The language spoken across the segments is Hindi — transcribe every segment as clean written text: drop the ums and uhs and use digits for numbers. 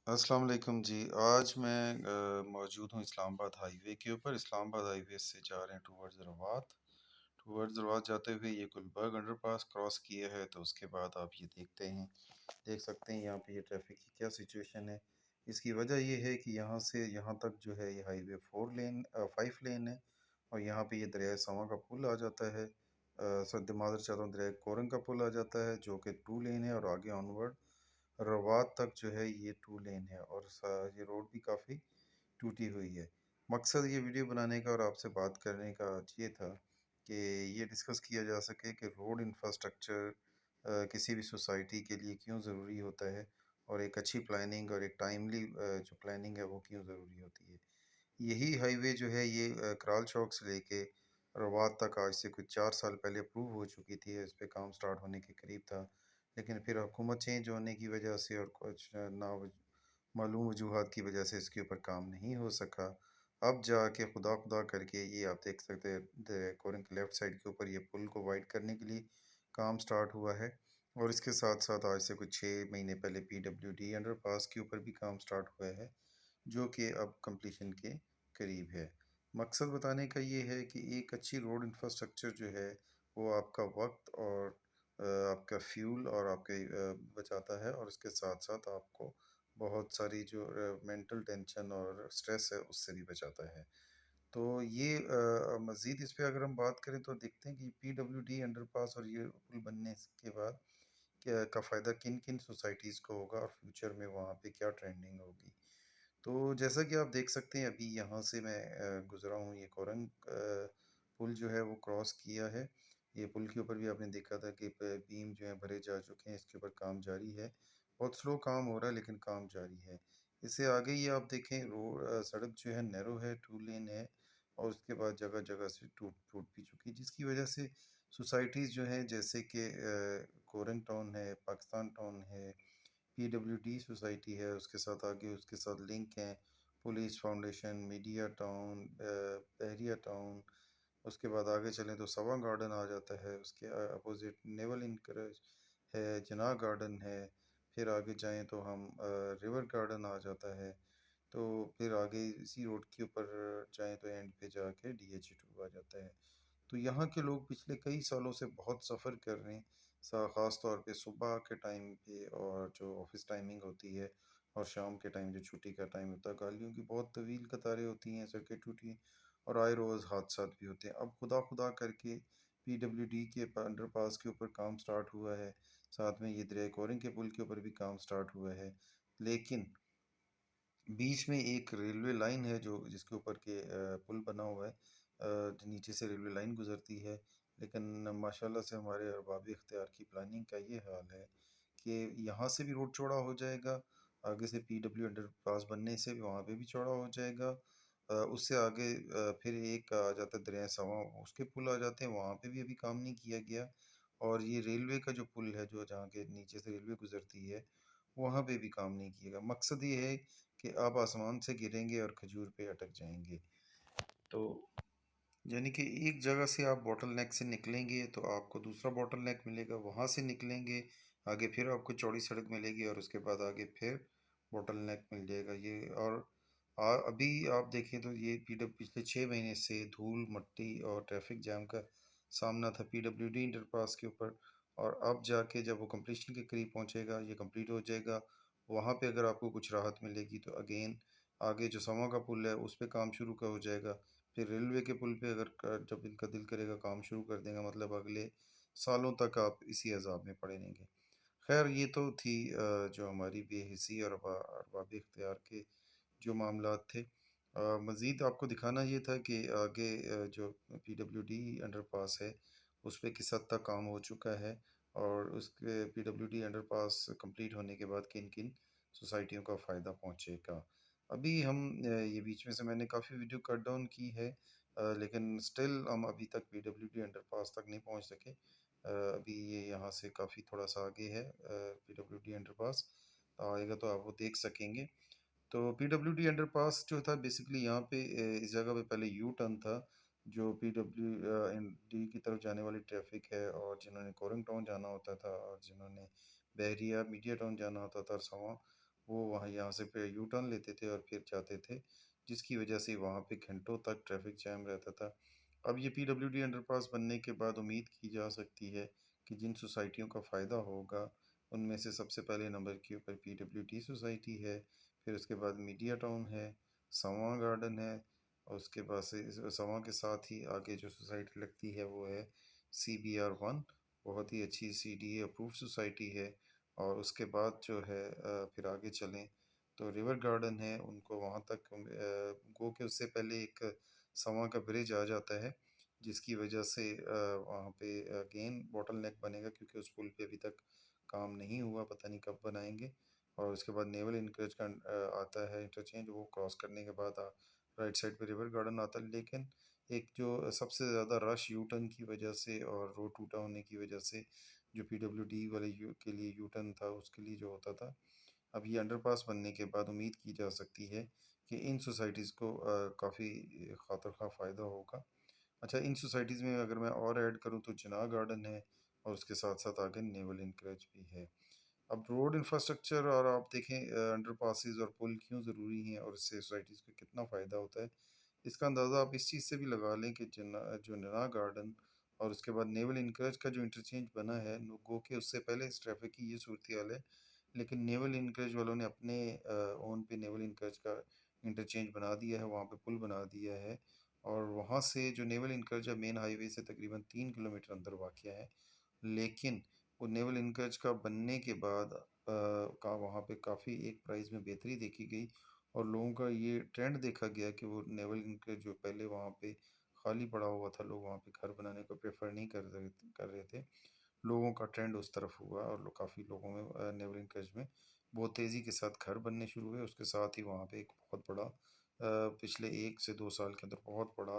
अस्सलाम वालेकुम जी। आज मैं मौजूद हूँ इस्लामाबाद हाईवे के ऊपर। इस्लामाबाद हाईवे से जा रहे हैं टुवर्ड्स रवात। टुवर्ड्स रवात जाते हुए ये गुलबर्ग अंडरपास क्रॉस किया है, तो उसके बाद आप ये देख सकते हैं यहाँ पे ये ट्रैफिक की क्या सिचुएशन है। इसकी वजह ये है कि यहाँ से यहाँ तक जो है ये हाईवे 5 लेन है, और यहाँ पे ये दरिया सवां का पुल आ जाता है। सद मादर चाहता हूँ, दरिया कोरंग का पुल आ जाता है जो कि 2 लेन है, और आगे ऑनवर्ड रवात तक जो है ये 2 लेन है, और ये रोड भी काफ़ी टूटी हुई है। मकसद ये वीडियो बनाने का और आपसे बात करने का ये था कि ये डिस्कस किया जा सके कि रोड इंफ्रास्ट्रक्चर किसी भी सोसाइटी के लिए क्यों ज़रूरी होता है, और एक अच्छी प्लानिंग और एक टाइमली जो प्लानिंग है वो क्यों ज़रूरी होती है। यही हाईवे जो है ये कराल चौक से लेके रवात तक आज से कुछ 4 साल पहले अप्रूव हो चुकी थी। इस पे काम स्टार्ट होने के करीब था। लेकिन फिर हुकूमत चेंज होने की वजह से और कुछ ना मालूम वजूहात की वजह से इसके ऊपर काम नहीं हो सका। अब जाके खुदा खुदा करके ये आप देख सकते हैं कोरिंग के लेफ्ट साइड के ऊपर ये पुल को वाइड करने के लिए काम स्टार्ट हुआ है। और इसके साथ-साथ आज से कुछ 6 महीने पहले पीडब्ल्यूडी अंडरपास के ऊपर भी काम स्टार्ट हुआ है, जो कि अब कंप्लीशन के करीब है। मकसद बताने का ये है कि एक अच्छी रोड इंफ्रास्ट्रक्चर जो है, वो आपका वक़्त और आपका फ्यूल और आपके बचाता है, और इसके साथ-साथ आपको बहुत सारी जो मेंटल टेंशन और स्ट्रेस है, उससे भी बचाता है। तो ये मज़ीद इस पे अगर हम बात करें तो देखते हैं कि पीडब्ल्यूडी अंडरपास और ये पुल बनने के बाद क्या का फ़ायदा किन-किन सोसाइटीज़ को होगा, और फ्यूचर में वहाँ पे क्या ट्रेंडिंग होगी। तो जैसा कि आप देख सकते हैं, अभी यहाँ से मैं गुज़रा हूँ, ये कोरंग पुल जो है वो क्रॉस किया है। ये पुल के ऊपर भी आपने देखा था कि बीम जो है भरे जा चुके हैं, इसके ऊपर काम जारी है। बहुत स्लो काम हो रहा है, लेकिन काम जारी है। इससे आगे ये आप देखें, सड़क जो है नैरो है, 2 लेन है, और उसके बाद जगह-जगह से टूट टूट भी चुकी है, जिसकी वजह से सोसाइटीज़ जो हैं जैसे कि कोरंग टाउन है, पाकिस्तान टाउन है, पीडब्ल्यूडी सोसाइटी है, उसके साथ आगे उसके साथ लिंक हैं पुलिस फाउंडेशन, मीडिया टाउन, बहरिया टाउन। उसके बाद आगे चलें तो सवा गार्डन आ जाता है, उसके अपोजिट नेवल इनकरेज है, जना गार्डन है। फिर आगे जाएं तो हम रिवर गार्डन आ जाता है। तो फिर आगे इसी रोड के ऊपर जाएं तो एंड पे जाके DH2 आ जाता है। तो यहाँ के लोग पिछले कई सालों से बहुत सफ़र कर रहे हैं, ख़ास तौर पे सुबह के टाइम पे, और जो ऑफिस टाइमिंग होती है, और शाम के टाइम जो छुट्टी का टाइम होता है, गाड़ियों की बहुत तवील कतारें होती हैं, सड़कें टूटी हैं, और आए रोज़ हादसा भी होते हैं। अब खुदा खुदा करके पीडब्ल्यूडी के अंडरपास के ऊपर काम स्टार्ट हुआ है, साथ में ये दरिया कोरंग के पुल के ऊपर भी काम स्टार्ट हुआ है। लेकिन बीच में एक रेलवे लाइन है जो जिसके ऊपर के पुल बना हुआ है, नीचे से रेलवे लाइन गुजरती है। लेकिन माशाल्लाह से हमारे अरबाब इख्तियार की प्लानिंग का ये हाल है कि यहाँ से भी रोड चौड़ा हो जाएगा, आगे से पीडब्ल्यू अंडरपास बनने से वहाँ पे भी चौड़ा हो जाएगा। उससे आगे फिर एक आ जाता है दरिया सवां, उसके पुल आ जाते हैं, वहाँ पे भी अभी काम नहीं किया गया। और ये रेलवे का जो पुल है जो जहाँ के नीचे से रेलवे गुजरती है, वहाँ पे भी काम नहीं किएगा। मकसद ये है कि आप आसमान से गिरेंगे और खजूर पे अटक जाएंगे। तो यानी कि एक जगह से आप बॉटल नेक से निकलेंगे तो आपको दूसरा बॉटल नेक मिलेगा, वहाँ से निकलेंगे आगे फिर आपको चौड़ी सड़क मिलेगी, और उसके बाद आगे फिर बॉटल नेक मिल जाएगा ये। और अभी आप देखें तो ये पीडब्ल्यू पिछले 6 महीने से धूल मट्टी और ट्रैफिक जैम का सामना था पीडब्ल्यूडी इंटरपास के ऊपर। और अब जाके जब वो कंप्लीशन के करीब पहुंचेगा, ये कंप्लीट हो जाएगा, वहाँ पे अगर आपको कुछ राहत मिलेगी तो अगेन आगे जो समा का पुल है उस पे काम शुरू का हो जाएगा। फिर रेलवे के पुल पे अगर जब इनका दिल करेगा काम शुरू कर देगा, मतलब अगले सालों तक आप इसी अजाब में पड़े रहेंगे। खैर ये तो थी जो हमारी बेहिसी और अरबाब इख्तियार के जो मामलात थे। मज़ीद आपको दिखाना ये था कि आगे जो पीडब्ल्यूडी अंडरपास है उस पे किस हद तक काम हो चुका है, और उसके पीडब्ल्यूडी अंडरपास कंप्लीट होने के बाद किन किन सोसाइटियों का फ़ायदा पहुँचेगा। अभी हम ये बीच में से मैंने काफ़ी वीडियो कट डाउन की है, लेकिन स्टिल हम अभी तक पीडब्ल्यूडी अंडरपास तक नहीं पहुँच सके। अभी ये यहाँ से काफ़ी थोड़ा सा आगे है, पीडब्ल्यूडी अंडरपास आएगा तो आप वो देख सकेंगे। तो पीडब्ल्यूडी अंडरपास जो था बेसिकली यहाँ पे इस जगह पे पहले यू टर्न था, जो पीडब्ल्यूडी की तरफ जाने वाली ट्रैफिक है, और जिन्होंने कोरंग टाउन जाना होता था, और जिन्होंने बहरिया मीडिया टाउन जाना होता था, और सवां वो वहाँ यहाँ से फिर यू टर्न लेते थे और फिर जाते थे, जिसकी वजह से वहाँ पे घंटों तक ट्रैफिक जैम रहता था। अब ये पीडब्ल्यूडी अंडरपास बनने के बाद उम्मीद की जा सकती है कि जिन सोसाइटियों का फ़ायदा होगा, उनमें से सबसे पहले नंबर के ऊपर पीडब्ल्यूडी सोसाइटी है, फिर उसके बाद मीडिया टाउन है, संवा गार्डन है, और उसके बाद से संवा के साथ ही आगे जो सोसाइटी लगती है वो है CBR 1, बहुत ही अच्छी CDA अप्रूव्ड सोसाइटी है। और उसके बाद जो है फिर आगे चलें तो रिवर गार्डन है, उनको वहाँ तक गो के उससे पहले एक संवा का ब्रिज आ जाता है, जिसकी वजह से वहाँ पे अगेन बॉटल नेक बनेगा, क्योंकि उस पुल पे अभी तक काम नहीं हुआ, पता नहीं कब बनाएंगे। और उसके बाद नेवल इनकरेज का आता है इंटरचेंज, वो क्रॉस करने के बाद राइट साइड पे रिवर गार्डन आता है। लेकिन एक जो सबसे ज़्यादा रश यू टर्न की वजह से और रोड टूटा होने की वजह से जो पीडब्ल्यूडी वाले के लिए यू टर्न था, उसके लिए जो होता था, अब ये अंडरपास बनने के बाद उम्मीद की जा सकती है कि इन सोसाइटीज़ को काफ़ी खातर खा फ़ायदा होगा। अच्छा, इन सोसाइटीज़ में अगर मैं और ऐड करूँ तो जिनाह गार्डन है, और उसके साथ साथ आगे नेवल इनकरेज भी है। अब रोड इंफ्रास्ट्रक्चर और आप देखें अंडरपासेस और पुल क्यों ज़रूरी हैं और इससे सोसाइटीज़ को कितना फ़ायदा होता है, इसका अंदाज़ा आप इस चीज़ से भी लगा लें कि जो जिनाह गार्डन और उसके बाद नेवल इनकरेज का जो इंटरचेंज बना है, गो के उससे पहले इस ट्रैफिक की ये सूरत हाल है, लेकिन नेवल इनकरेज वालों ने अपने ओन पे नेवल इनकरेज का इंटरचेंज बना दिया है, वहाँ पे पुल बना दिया है। और वहाँ से जो नेवल इनकरेज है मेन हाईवे से तकरीबन 3 किलोमीटर अंदर वाक़ है। लेकिन वो नेवल इनकरेज का बनने के बाद का वहाँ पे काफ़ी एक प्राइस में बेहतरी देखी गई, और लोगों का ये ट्रेंड देखा गया कि वो नेवल इनकरेज जो पहले वहाँ पे खाली पड़ा हुआ था, लोग वहाँ पे घर बनाने को प्रेफर नहीं कर रहे थे, लोगों का ट्रेंड उस तरफ हुआ, और काफ़ी लोगों में नेवल इनकरेज में बहुत तेज़ी के साथ घर बनने शुरू हुए। उसके साथ ही वहाँ पे एक बहुत बड़ा पिछले 1 से 2 साल के अंदर बहुत बड़ा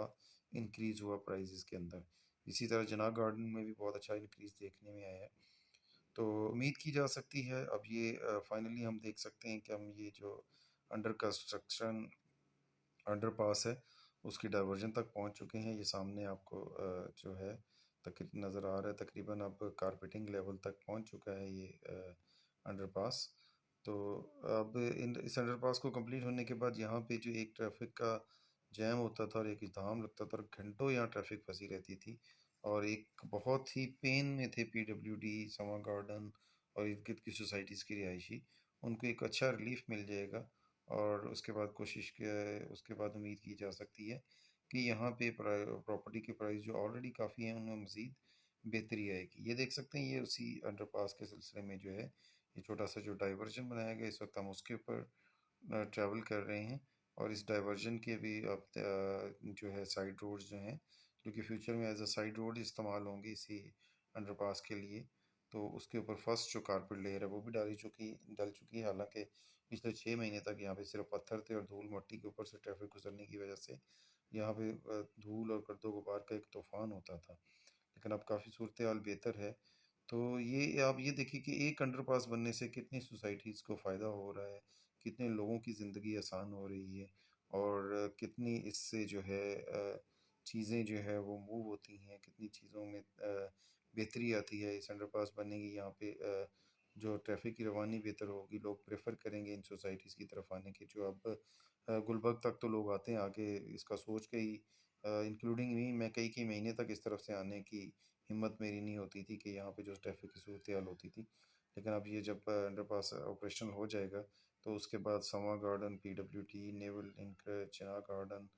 इंक्रीज़ हुआ प्राइजेस के अंदर। इसी तरह जना गार्डन में भी बहुत अच्छा इंक्रीज़ देखने में आया है। तो उम्मीद की जा सकती है अब ये फाइनली हम देख सकते हैं कि हम ये जो अंडर कंस्ट्रक्शन अंडरपास है, उसकी डायवर्जन तक पहुंच चुके हैं। ये सामने आपको जो है नज़र आ रहा है, तकरीबन अब कारपेटिंग लेवल तक पहुंच चुका है ये अंडरपास। तो अब इन इस अंडरपास को कंप्लीट होने के बाद यहाँ पे जो एक ट्रैफिक का जैम होता था और एक जाम लगता था और घंटों यहाँ ट्रैफिक फंसी रहती थी, और एक बहुत ही पेन में थे पीडब्ल्यूडी, समा गार्डन और इर्द गिर्द की सोसाइटीज़ की रिहायशी, उनको एक अच्छा रिलीफ मिल जाएगा। और उसके बाद उम्मीद की जा सकती है कि यहाँ पे प्रॉपर्टी के प्राइस जो ऑलरेडी काफ़ी हैं, उनमें मज़ीद बेहतरी आएगी। ये देख सकते हैं, ये उसी अंडरपास के सिलसिले में जो है ये छोटा सा जो डाइवर्जन बनाया गया, इस वक्त हम उसके ऊपर ट्रैवल कर रहे हैं। और इस डाइवर्जन के भी अब जो है साइड रोड्स जो हैं, जो कि फ्यूचर में एज अ साइड रोड इस्तेमाल होंगे इसी अंडरपास के लिए, तो उसके ऊपर फर्स्ट जो कारपेट लेयर है वो भी डल चुकी है। हालांकि पिछले 6 महीने तक यहाँ पे सिर्फ पत्थर थे और धूल मट्टी के ऊपर से ट्रैफिक गुजरने की वजह से यहाँ पे धूल और गर्दो गुबार का एक तूफान होता था, लेकिन अब काफ़ी सूरत हाल बेहतर है। तो ये आप ये देखिए कि एक अंडरपास बनने से कितनी सोसाइटीज़ को फ़ायदा हो रहा है, कितने लोगों की ज़िंदगी आसान हो रही है, और कितनी इससे जो है चीज़ें जो है वो मूव होती हैं, कितनी चीज़ों में बेहतरी आती है इस अंडरपास बनने की। यहाँ पे जो ट्रैफिक की रवानी बेहतर होगी, लोग प्रेफर करेंगे इन सोसाइटीज़ की तरफ आने के, जो अब गुलबर्ग तक तो लोग आते हैं, आगे इसका सोच के ही इंक्लूडिंग मी, मैं कई कई महीने तक इस तरफ से आने की हिम्मत मेरी नहीं होती थी कि यहाँ पे जो ट्रैफिक की सूरत हाल होती थी। लेकिन अब ये जब अंडरपास ऑपरेशनल हो जाएगा, तो उसके बाद समा गार्डन, पीडब्ल्यूडी, नेवल इंकर, Chenab garden,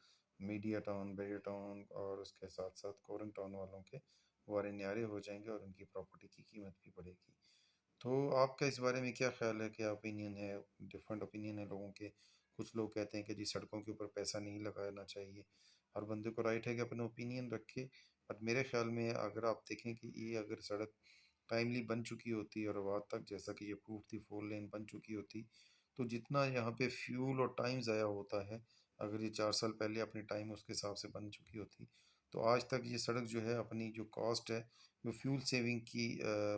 media town, barrier town और उसके साथ साथ कोरन टाउन वालों के वारे न्यारे हो जाएंगे और उनकी प्रॉपर्टी की कीमत भी बढ़ेगी। तो आपका इस बारे में क्या ख्याल है, क्या ओपिनियन है? डिफरेंट ओपिनियन है लोगों के। कुछ लोग कहते हैं कि जी सड़कों के ऊपर पैसा नहीं लगाना चाहिए। हर बंदे को राइट है कि अपना ओपिनियन रखे, बट मेरे ख्याल में अगर आप देखें कि ये अगर सड़क टाइमली बन चुकी होती और वहाँ तक जैसा कि ये प्रूफ थी 4 लेन बन चुकी होती, तो जितना यहाँ पे फ्यूल और टाइम ज़ाया होता है, अगर ये 4 साल पहले अपने टाइम उसके हिसाब से बन चुकी होती, तो आज तक ये सड़क जो है अपनी जो कॉस्ट है वो फ्यूल सेविंग की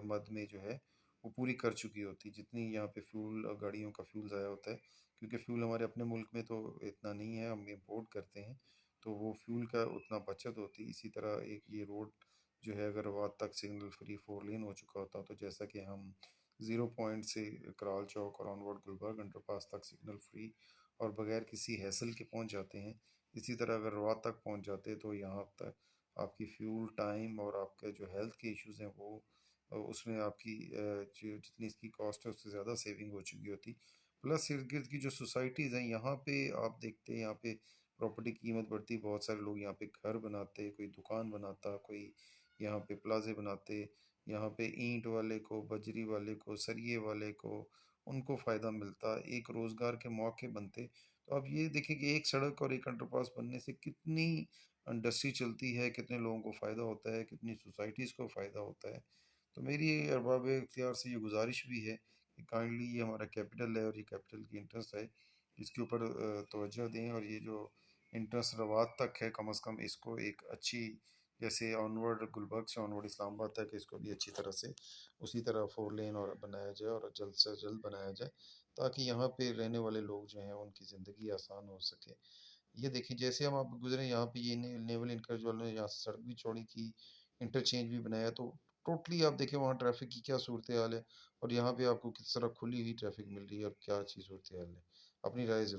मद में जो है वो पूरी कर चुकी होती, जितनी यहाँ पे फ्यूल गाड़ियों का फ्यूल ज़ाया होता है। क्योंकि फ्यूल हमारे अपने मुल्क में तो इतना नहीं है, हम इम्पोर्ट करते हैं, तो वो फ्यूल का उतना बचत होती। इसी तरह एक ये रोड जो है अगर वहाँ तक सिग्नल फ्री 4 लेन हो चुका होता, तो जैसा कि हम ज़ीरो पॉइंट से कराल चौक और ऑनवर्ड गुलबर्ग अंडरपास तक सिग्नल फ्री और बगैर किसी हैसल के पहुंच जाते हैं। इसी तरह अगर रवात तक पहुंच जाते तो यहाँ तक आपकी फ्यूल टाइम और आपके जो हेल्थ के इश्यूज़ हैं वो उसमें आपकी जो जितनी इसकी कॉस्ट है उससे ज़्यादा सेविंग हो चुकी होती। प्लस इर्द गिर्द की जो सोसाइटीज़ हैं यहाँ पे आप देखते हैं यहाँ पे प्रॉपर्टी की कीमत बढ़ती, बहुत सारे लोग यहाँ पे घर बनाते, कोई दुकान बनाता, कोई यहाँ पे प्लाजे बनाते, यहाँ पे ईंट वाले को, बजरी वाले को, सरिये वाले को, उनको फ़ायदा मिलता, एक रोज़गार के मौके बनते। तो अब ये देखिए कि एक सड़क और एक अंडरपास बनने से कितनी इंडस्ट्री चलती है, कितने लोगों को फ़ायदा होता है, कितनी सोसाइटीज़ को फ़ायदा होता है। तो मेरी अरबाब इख्तियार से ये गुज़ारिश भी है कि काइंडली ये हमारा कैपिटल है और ये कैपिटल की इंटरेस्ट है, इसके ऊपर तवज्जो दें और ये जो इंटरेस्ट रवात तक है कम से कम इसको एक अच्छी, जैसे ऑनवर्ड गुलबर्ग से ऑनवर्ड इस्लामाबाद तक इसको भी अच्छी तरह से उसी तरह 4 लेन और बनाया जाए और जल्द से जल्द बनाया जाए, ताकि यहाँ पे रहने वाले लोग जो हैं उनकी ज़िंदगी आसान हो सके। ये देखिए जैसे हम आप गुजरे यहाँ पे ये नेवल इंकरेज वालों ने यहाँ से सड़क भी चौड़ी की, इंटरचेंज भी बनाया, तो टोटली आप देखें वहाँ ट्रैफिक की क्या सूरत हाल है और यहाँ पे आपको किस तरह खुली हुई ट्रैफिक मिल रही है और क्या अच्छी सूरत हाल है। अपनी राय ज़रूर